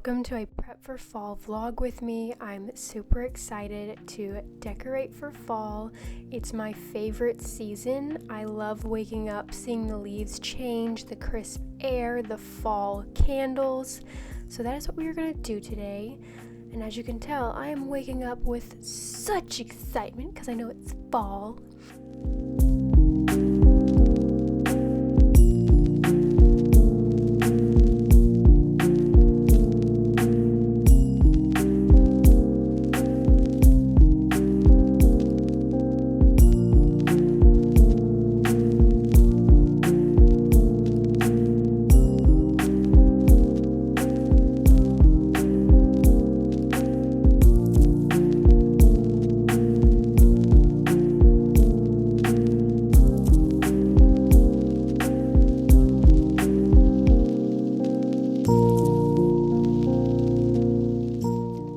Welcome to a prep for fall vlog with me. I'm super excited to decorate for fall. It's my favorite season. I love waking up, seeing the leaves change, the crisp air, the fall candles. So that is what we are going to do today. And as you can tell, I am waking up with such excitement because I know it's fall.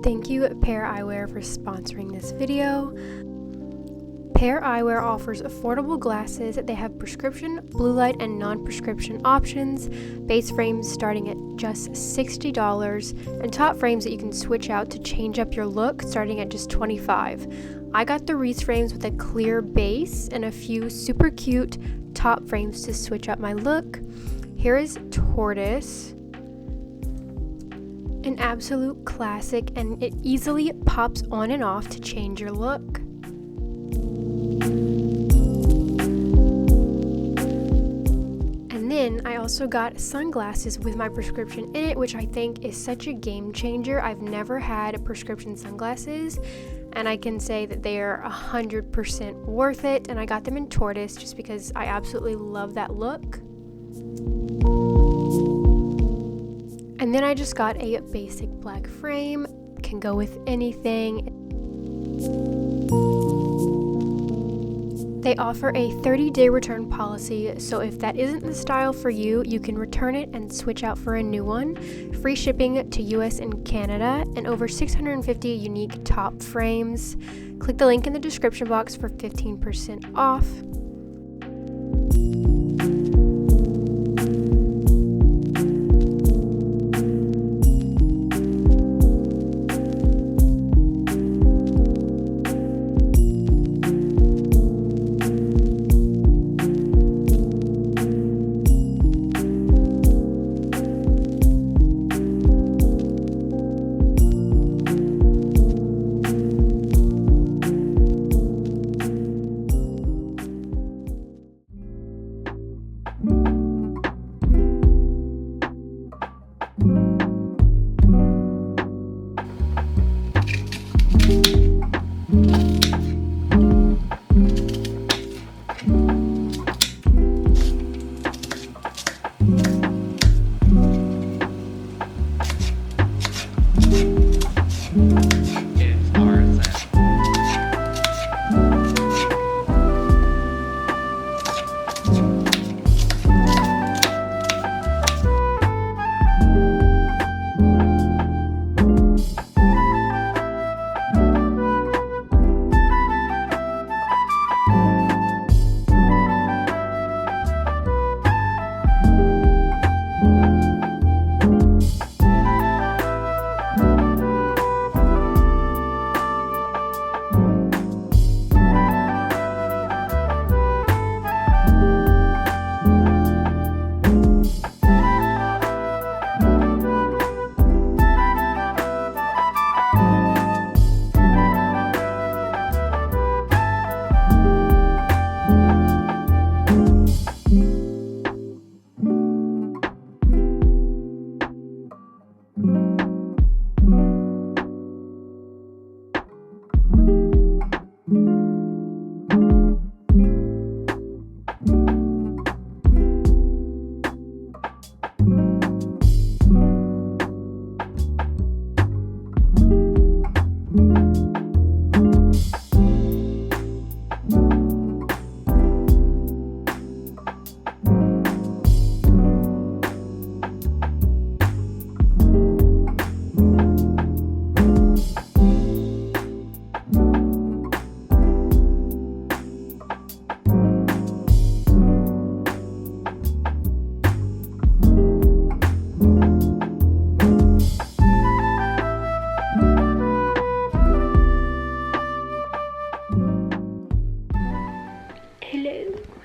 Thank you, Pair Eyewear, for sponsoring this video. Pair Eyewear offers affordable glasses. They have prescription, blue light, and non-prescription options. Base frames starting at just $60, and top frames that you can switch out to change up your look starting at just $25. I got the wreath frames with a clear base and a few super cute top frames to switch up my look. Here is Tortoise. An absolute classic, and it easily pops on and off to change your look. And then I also got sunglasses with my prescription in it, which I think is such a game changer. I've never had prescription sunglasses, and I can say that they are 100% worth it. And I got them in Tortoise just because I absolutely love that look. And then I just got a basic black frame, can go with anything. They offer a 30-day return policy, so if that isn't the style for you, you can return it and switch out for a new one. Free shipping to US and Canada, and over 650 unique top frames. Click the link in the description box for 15% off.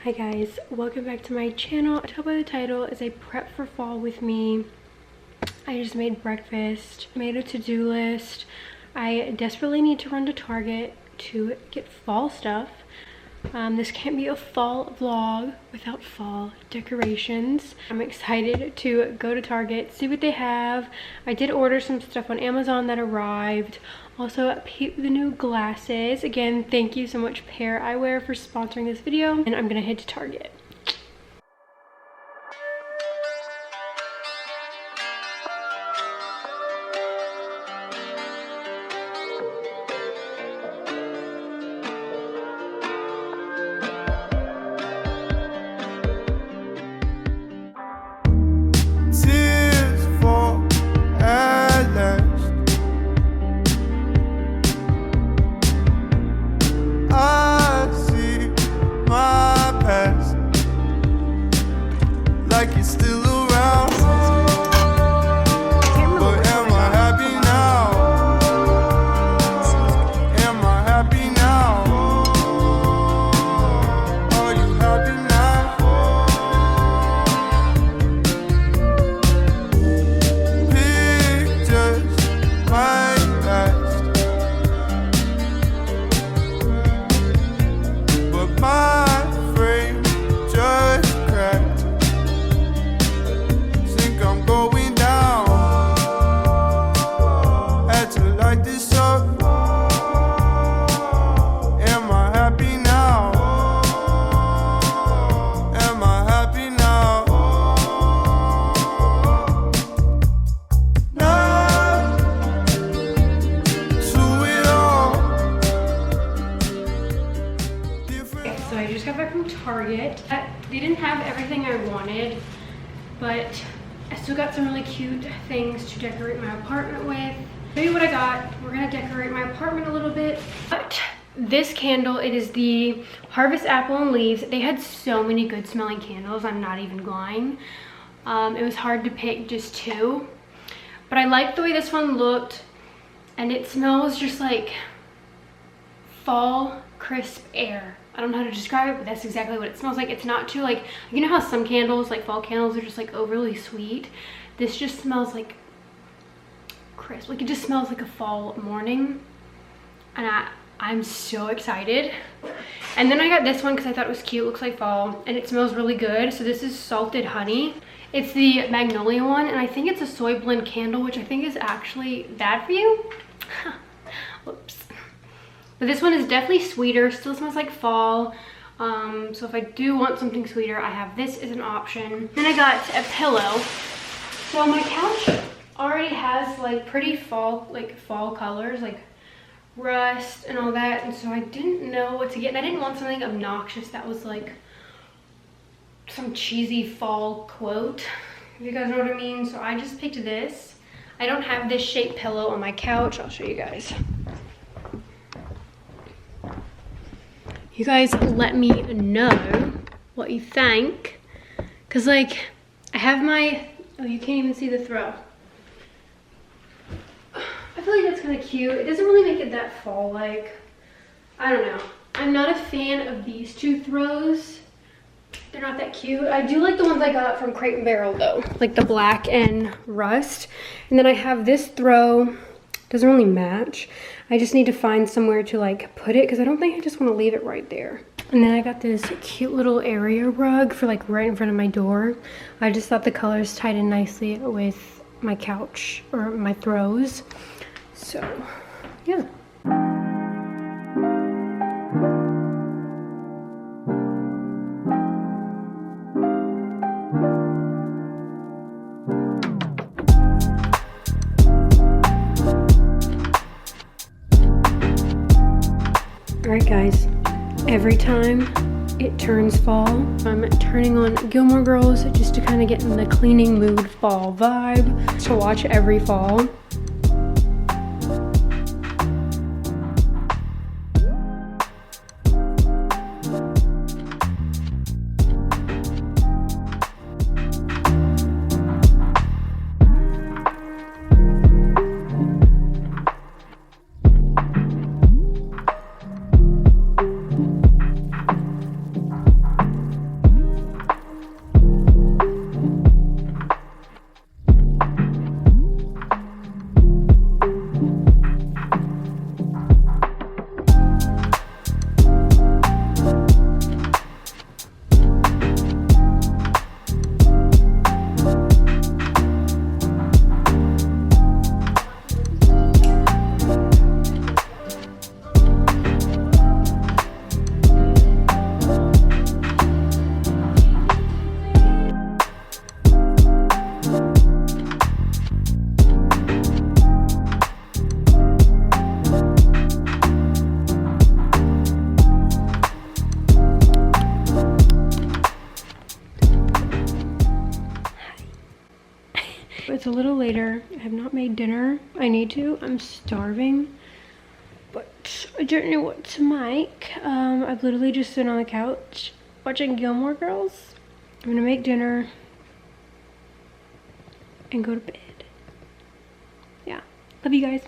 Hi guys, welcome back to my channel. Tell by the title is a prep for fall with me. I just made breakfast, made a to-do list. I desperately need to run to Target to get fall stuff. This can't be a fall vlog without fall decorations. I'm excited to go to Target, see what they have. I did order some stuff on Amazon that arrived. Also, peep the new glasses. Again, thank you so much, Pair Eyewear, for sponsoring this video. And I'm gonna head to Target. Target. They didn't have everything I wanted, but I still got some really cute things to decorate my apartment with. Maybe what I got, we're gonna decorate my apartment a little bit. But this candle, it is the Harvest Apple and Leaves. They had so many good smelling candles, I'm not even lying. It was hard to pick just two, but I like the way this one looked, and it smells just like fall crisp air. I don't know how to describe it, but that's exactly what it smells like. It's not too like, you know how some candles, like fall candles, are just like overly sweet? This just smells like crisp. Like it just smells like a fall morning. And I'm so excited. And then I got this one because I thought it was cute. It looks like fall and it smells really good. So this is Salted Honey. It's the Magnolia one, and I think it's a soy blend candle, which I think is actually bad for you. Whoops. But this one is definitely sweeter, still smells like fall. So if I do want something sweeter, I have this as an option. Then I got a pillow. So my couch already has like pretty fall colors, like rust and all that. And so I didn't know what to get. And I didn't want something obnoxious that was like some cheesy fall quote, if you guys know what I mean. So I just picked this. I don't have this shaped pillow on my couch. I'll show you guys. You guys let me know what you think, because like I have my, oh, you can't even see the throw. I feel like that's kind of cute. It doesn't really make it that fall like. I don't know. I'm not a fan of these two throws. They're not that cute. I do like the ones I got from Crate & Barrel though, like the black and rust. And then I have this throw. Doesn't really match. I just need to find somewhere to like put it, because I don't think I just want to leave it right there. And then I got this cute little area rug for like right in front of my door. I just thought the colors tied in nicely with my couch or my throws. So yeah. Alright guys, every time it turns fall, I'm turning on Gilmore Girls just to kind of get in the cleaning mood fall vibe to watch every fall. It's a little later. I have not made dinner. I need to. I'm starving. But I don't know what to make. I've literally just been on the couch watching Gilmore Girls. I'm gonna make dinner and go to bed. Yeah. Love you guys.